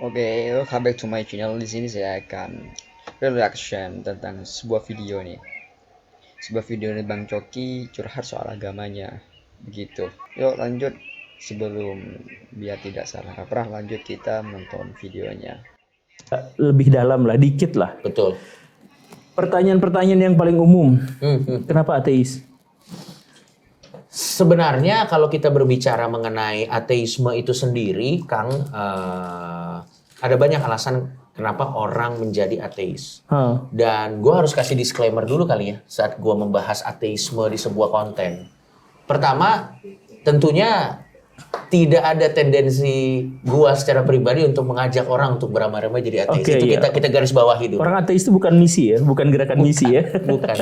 Oke, welcome back to my channel. Di sini saya akan reaction tentang sebuah video nih. Sebuah video dari Bang Coki curhat soal agamanya. Begitu. Yuk lanjut sebelum biar tidak salah kaprah, lanjut kita menonton videonya. Lebih dalam lah, dikit lah. Betul. Pertanyaan-pertanyaan yang paling umum. Kenapa ateis? Sebenarnya kalau kita berbicara mengenai ateisme itu sendiri, Kang, ada banyak alasan kenapa orang menjadi ateis. Dan gue harus kasih disclaimer dulu kali ya saat gue membahas ateisme di sebuah konten. Pertama, tentunya tidak ada tendensi gue secara pribadi untuk mengajak orang untuk beramai-ramai jadi ateis. Oke, Itu iya. kita garis bawahi dulu. Orang ateis itu bukan misi ya, bukan gerakan misi ya. Bukan.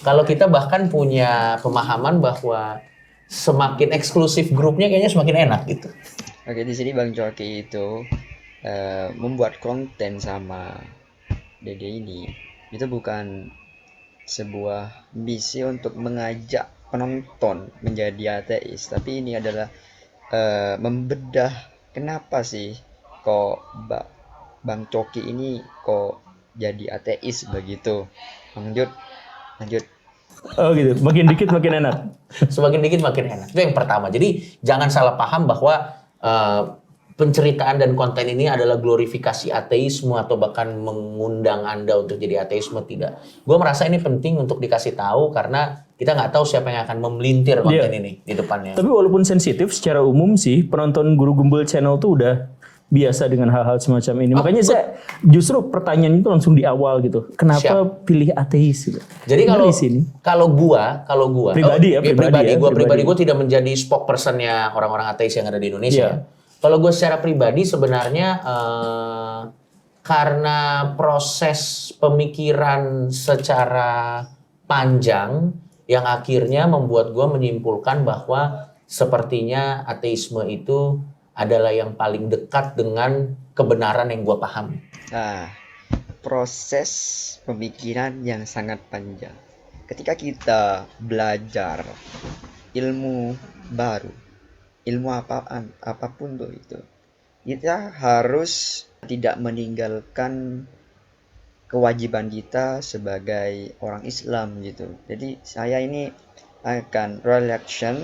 Kalau kita bahkan punya pemahaman bahwa semakin eksklusif grupnya kayaknya semakin enak gitu. Oke, di sini Bang Coki itu membuat konten sama Dede ini itu bukan sebuah misi untuk mengajak penonton menjadi ateis, tapi ini adalah membedah kenapa sih kok Bang Coki ini kok jadi ateis begitu. Lanjut. Oh gitu, makin dikit makin enak. Semakin dikit makin enak. Itu yang pertama. Jadi jangan salah paham bahwa penceritaan dan konten ini adalah glorifikasi ateisme atau bahkan mengundang Anda untuk jadi ateisme, tidak. Gue merasa ini penting untuk dikasih tahu karena kita nggak tahu siapa yang akan memelintir konten ini di depannya. Tapi walaupun sensitif, secara umum sih penonton Guru Gumbul Channel tuh udah biasa dengan hal-hal semacam ini. Makanya saya justru pertanyaan itu langsung di awal gitu. Kenapa pilih ateis gitu? Jadi kalau gua pribadi gua tidak menjadi spokespersonnya orang-orang ateis yang ada di Indonesia. Yeah. Kalau gue secara pribadi sebenarnya karena proses pemikiran secara panjang yang akhirnya membuat gue menyimpulkan bahwa sepertinya ateisme itu adalah yang paling dekat dengan kebenaran yang gue pahami. Nah, proses pemikiran yang sangat panjang. Ketika kita belajar ilmu baru, ilmu apapun tuh itu, kita harus tidak meninggalkan kewajiban kita sebagai orang Islam gitu. Jadi saya ini akan reaction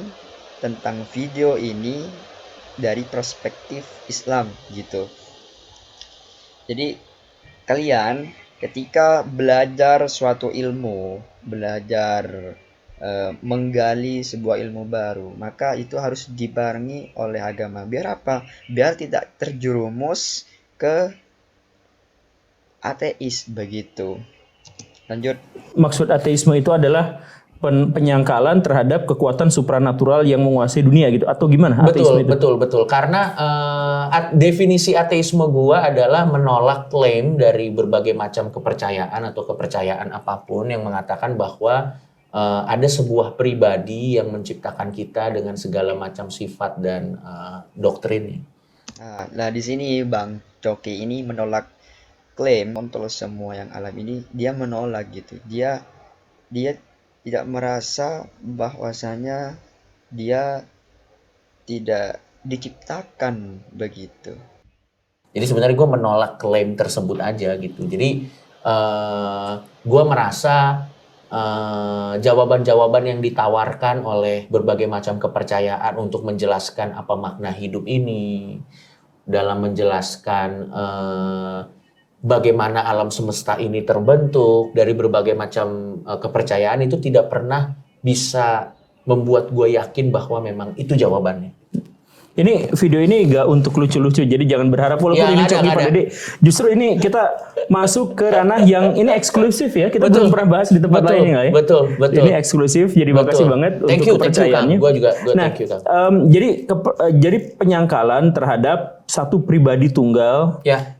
tentang video ini dari perspektif Islam gitu. Jadi kalian ketika belajar suatu ilmu, belajar menggali sebuah ilmu baru, maka itu harus dibarengi oleh agama. Biar apa? Biar tidak terjerumus ke ateis begitu. Lanjut. Maksud ateisme itu adalah penyangkalan terhadap kekuatan supranatural yang menguasai dunia gitu, atau gimana? Betul. Karena definisi ateisme gua adalah menolak klaim dari berbagai macam kepercayaan atau kepercayaan apapun yang mengatakan bahwa ada sebuah pribadi yang menciptakan kita dengan segala macam sifat dan doktrinnya. Nah, di sini Bang Coki ini menolak klaim kontrol semua yang alam ini. Dia menolak gitu. Dia tidak merasa bahwasanya dia tidak diciptakan begitu. Jadi sebenarnya gue menolak klaim tersebut aja gitu. Jadi gue merasa jawaban-jawaban yang ditawarkan oleh berbagai macam kepercayaan untuk menjelaskan apa makna hidup ini, dalam menjelaskan bagaimana alam semesta ini terbentuk dari berbagai macam kepercayaan, itu tidak pernah bisa membuat gue yakin bahwa memang itu jawabannya. Ini video ini gak untuk lucu-lucu, jadi jangan berharap walaupun ini Coki Pak Dede. Justru ini kita masuk ke ranah yang ini eksklusif ya. Kita belum pernah bahas di tempat lain ya. Betul. Ini eksklusif, jadi makasih banget untuk kepercayaannya. Gue juga nah, thank you, Kang. Jadi penyangkalan terhadap satu pribadi tunggal. Ya.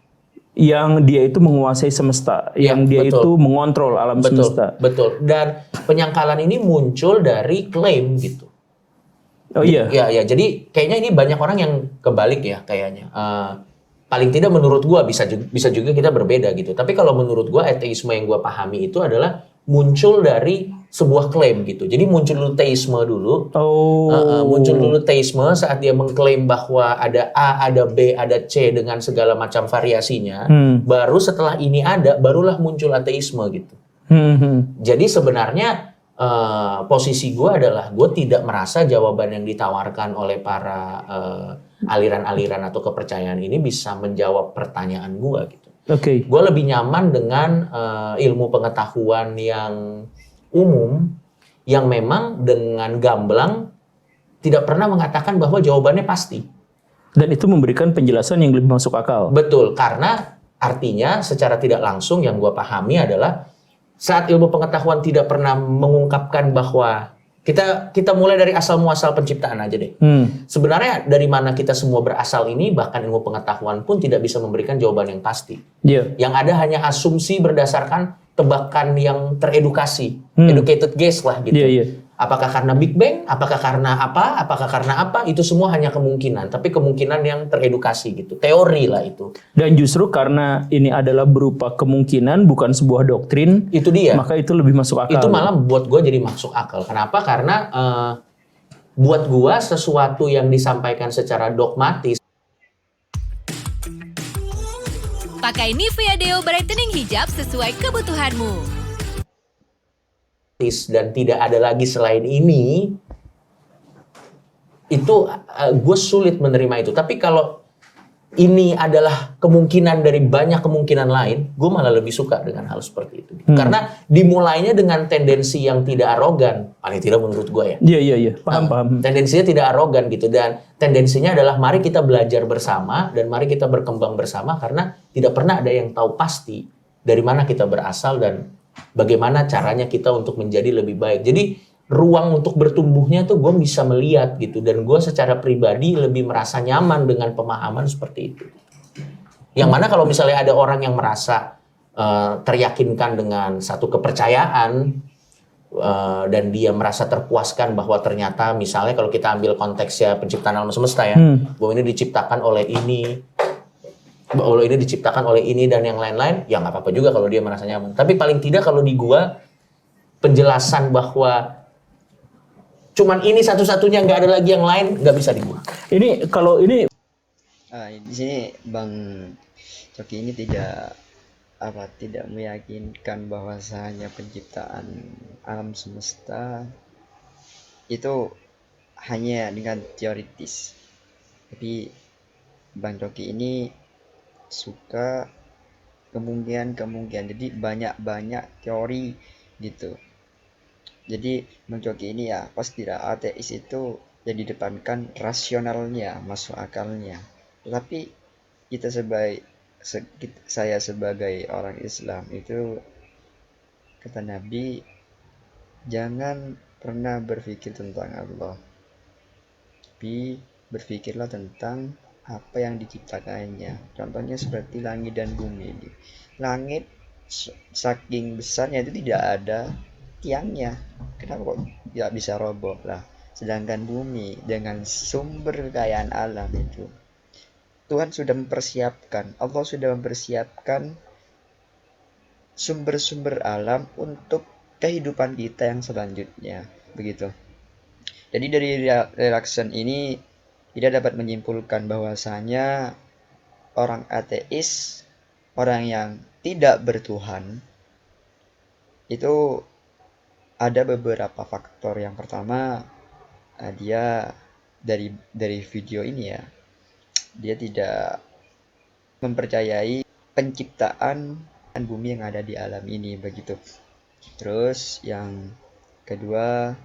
Yang dia itu menguasai semesta, yang dia itu mengontrol alam semesta. Betul. Dan penyangkalan ini muncul dari klaim gitu. Oh iya. Ya. Jadi kayaknya ini banyak orang yang kebalik ya kayaknya. Paling tidak menurut gua bisa juga kita berbeda gitu. Tapi kalau menurut gua ateisme yang gua pahami itu adalah muncul dari sebuah klaim gitu. Jadi muncul dulu teisme dulu. Oh. Muncul dulu teisme saat dia mengklaim bahwa ada A, ada B, ada C dengan segala macam variasinya. Baru setelah ini ada, barulah muncul ateisme gitu. Jadi sebenarnya posisi gue adalah gue tidak merasa jawaban yang ditawarkan oleh para aliran-aliran atau kepercayaan ini bisa menjawab pertanyaan gue gitu. Oke. Gue lebih nyaman dengan ilmu pengetahuan yang umum yang memang dengan gamblang tidak pernah mengatakan bahwa jawabannya pasti. Dan itu memberikan penjelasan yang lebih masuk akal. Betul, karena artinya secara tidak langsung yang gue pahami adalah saat ilmu pengetahuan tidak pernah mengungkapkan bahwa kita mulai dari asal muasal penciptaan aja deh. Sebenarnya dari mana kita semua berasal ini, bahkan ilmu pengetahuan pun tidak bisa memberikan jawaban yang pasti. Yang ada hanya asumsi berdasarkan tebakan yang teredukasi, educated guess lah gitu. Apakah karena Big Bang, apakah karena apa, itu semua hanya kemungkinan. Tapi kemungkinan yang teredukasi gitu, teori lah itu. Dan justru karena ini adalah berupa kemungkinan, bukan sebuah doktrin. Itu dia. Maka itu lebih masuk akal. Itu malah buat gue jadi masuk akal. Kenapa? Karena buat gue sesuatu yang disampaikan secara dogmatis. Pakai Nivea Deo Brightening Hijab sesuai kebutuhanmu. Dan tidak ada lagi selain ini, itu gue sulit menerima itu. Tapi kalau ini adalah kemungkinan dari banyak kemungkinan lain, gue malah lebih suka dengan hal seperti itu. Karena dimulainya dengan tendensi yang tidak arogan, paling tidak menurut gue ya. Iya. Paham. Tendensinya tidak arogan gitu, dan tendensinya adalah mari kita belajar bersama dan mari kita berkembang bersama, karena tidak pernah ada yang tahu pasti dari mana kita berasal dan bagaimana caranya kita untuk menjadi lebih baik. Jadi ruang untuk bertumbuhnya tuh gue bisa melihat gitu, dan gue secara pribadi lebih merasa nyaman dengan pemahaman seperti itu. Yang mana kalau misalnya ada orang yang merasa teryakinkan dengan satu kepercayaan dan dia merasa terpuaskan bahwa ternyata misalnya kalau kita ambil konteksnya penciptaan alam semesta ya, bahwa ini diciptakan oleh ini dan yang lain-lain, ya nggak apa-apa juga kalau dia merasa nyaman. Tapi paling tidak kalau di gua penjelasan bahwa cuman ini satu-satunya, nggak ada lagi yang lain, nggak bisa di gua. Ini kalau ini di sini Bang Coki ini tidak meyakinkan bahwasanya penciptaan alam semesta itu hanya dengan teoritis. Tapi Bang Coki ini suka kemungkinan, jadi banyak teori gitu. Jadi Bang Coki ini ya pasti tidak ateis itu yang didepankan rasionalnya, masuk akalnya. Tetapi saya sebagai orang Islam itu, kata Nabi, jangan pernah berpikir tentang Allah, tapi berpikirlah tentang apa yang diciptakannya. Contohnya seperti langit dan bumi. Langit saking besarnya itu tidak ada tiangnya, kenapa kok tidak bisa roboh lah? Sedangkan bumi dengan sumber kekayaan alam itu, Tuhan sudah mempersiapkan, Allah sudah mempersiapkan sumber-sumber alam untuk kehidupan kita yang selanjutnya, begitu. Jadi dari relaksan ini kita dapat menyimpulkan bahwasanya orang ateis, orang yang tidak bertuhan, itu ada beberapa faktor. Yang pertama, dia dari video ini ya, dia tidak mempercayai penciptaan bumi yang ada di alam ini, begitu. Terus yang kedua,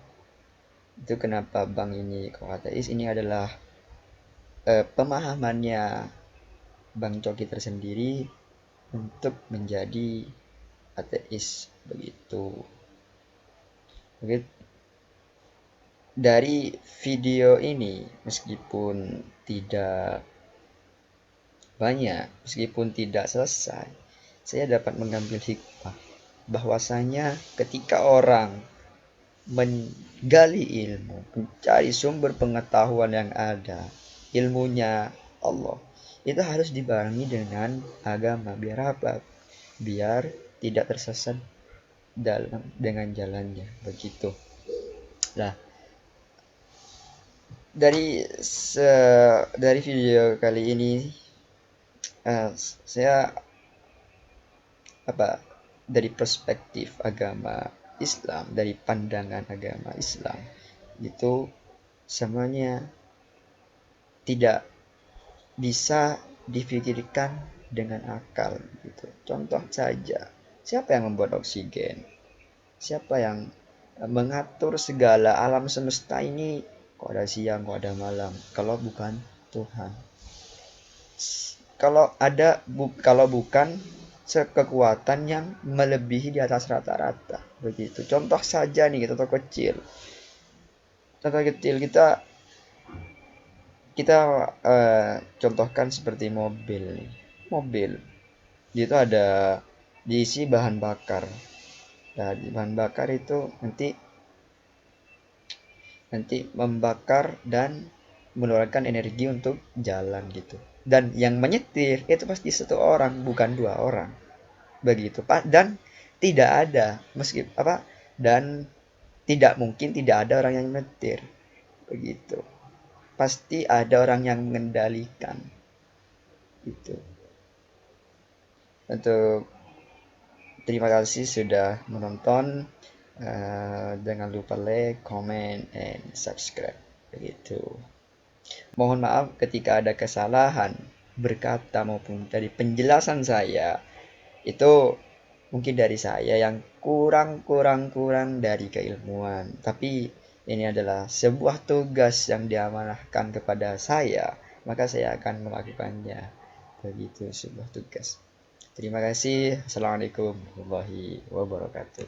itu kenapa Bang ini kok ateis, ini adalah pemahamannya Bang Coki tersendiri untuk menjadi ateis, begitu. Oke. Dari video ini, meskipun tidak banyak, meskipun tidak selesai, saya dapat mengambil hikmah bahwasanya ketika orang menggali ilmu, mencari sumber pengetahuan yang ada, ilmunya Allah, itu harus dibarengi dengan agama. Biar apa? Biar tidak tersesat dengan jalannya begitu. Nah, dari video kali ini saya dari perspektif agama Islam, dari pandangan agama Islam itu semuanya tidak bisa dipikirkan dengan akal gitu. Contoh saja, siapa yang membuat oksigen? Siapa yang mengatur segala alam semesta ini? Kok ada siang, kok ada malam? Kalau bukan Tuhan. Kalau bukan kekuatan yang melebihi di atas rata-rata begitu. Contoh saja nih, contoh kecil kita contohkan seperti mobil dia itu ada diisi bahan bakar. Nah, bahan bakar itu nanti membakar dan mengeluarkan energi untuk jalan gitu. Dan yang menyetir itu pasti satu orang, bukan dua orang. Begitu, Pak. Dan tidak ada dan tidak mungkin tidak ada orang yang menyetir. Begitu. Pasti ada orang yang mengendalikan. Gitu. Terima kasih sudah menonton. Jangan lupa like, comment, and subscribe. Begitu. Mohon maaf ketika ada kesalahan berkata maupun dari penjelasan saya. Itu mungkin dari saya yang kurang dari keilmuan. Tapi ini adalah sebuah tugas yang diamanahkan kepada saya. Maka saya akan melakukannya. Begitu sebuah tugas. Terima kasih. Assalamualaikum warahmatullahi wabarakatuh.